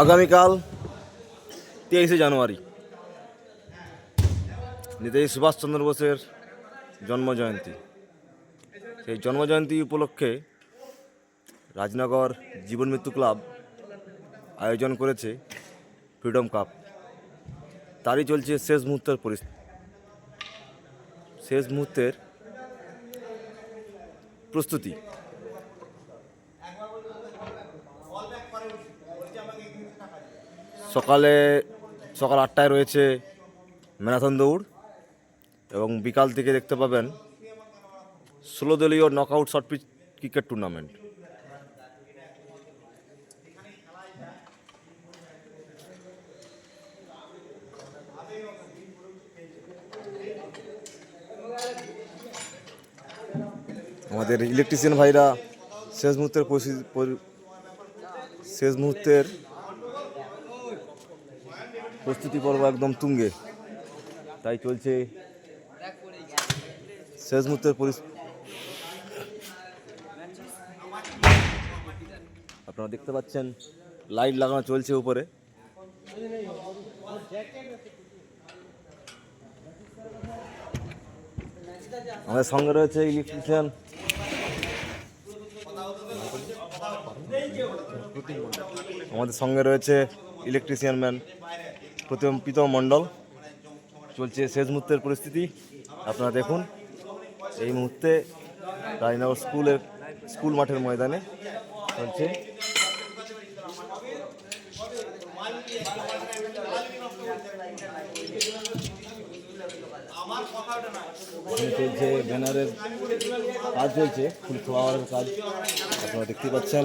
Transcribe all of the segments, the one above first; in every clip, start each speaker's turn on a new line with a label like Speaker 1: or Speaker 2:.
Speaker 1: আগামীকাল 23শে জানুয়ারি নেতাজি সুভাষচন্দ্র বোসের জন্মজয়ন্তী। সেই জন্মজয়ন্তী উপলক্ষে রাজনগর জীবন মৃত্যু ক্লাব আয়োজন করেছে ফ্রিডম কাপ। তারই চলছে শেষ মুহূর্তের প্রস্তুতি। সকাল 8টায় রয়েছে ম্যারাথন দৌড় এবং বিকাল থেকে দেখতে পাবেন 16 দলীয় নকআউট শর্টপিচ ক্রিকেট টুর্নামেন্ট। আমাদের ইলেকট্রিশিয়ান ভাইরা শেষ মুহূর্তের প্রস্তুতি পর্ব একদম তুঙ্গে, তাই চলছে শেষ মুহূর্তের আপনারা দেখতে পাচ্ছেন লাইট লাগানো চলছে উপরে। আমাদের সঙ্গে রয়েছে ইলেকট্রিশিয়ান ম্যান প্রীতম মণ্ডল। চলছে শেষ মুহূর্তের পরিস্থিতি, আপনারা দেখুন। এই মুহূর্তে রাজনগর স্কুল মাঠের ময়দানে চলছে ব্যানারের কাজ, চলছে ফুল ফ্লাওয়ারের কাজ, আপনারা দেখতে পাচ্ছেন।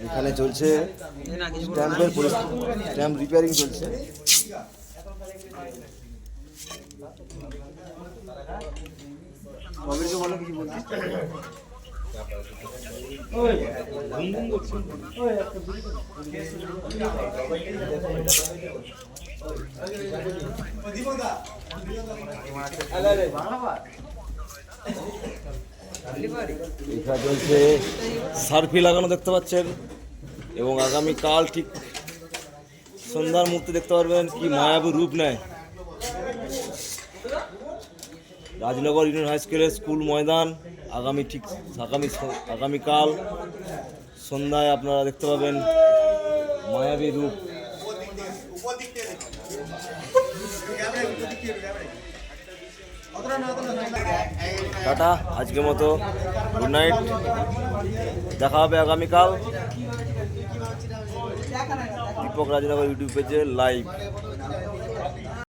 Speaker 1: এখানে চলছে স্ট্যাম্প রিপেয়ারিং চলছে। বলো কিছু বলছি। এখানে চলছে সার্ফি লাগানো দেখতে পাচ্ছেন, এবং আগামীকাল ঠিক সন্ধ্যার মুহূর্তে দেখতে পারবেন কি মায়াবী রূপ নেয় রাজনগর ইউনিয়ন হাই স্কুলের স্কুল ময়দান। আগামীকাল সন্ধ্যায় আপনারা দেখতে পাবেন মায়াবী রূপ। টাটা, আজকের মতো গুড নাইট, দেখা হবে আগামীকাল দীপক রাজনগর ইউটিউব পেজে লাইভ।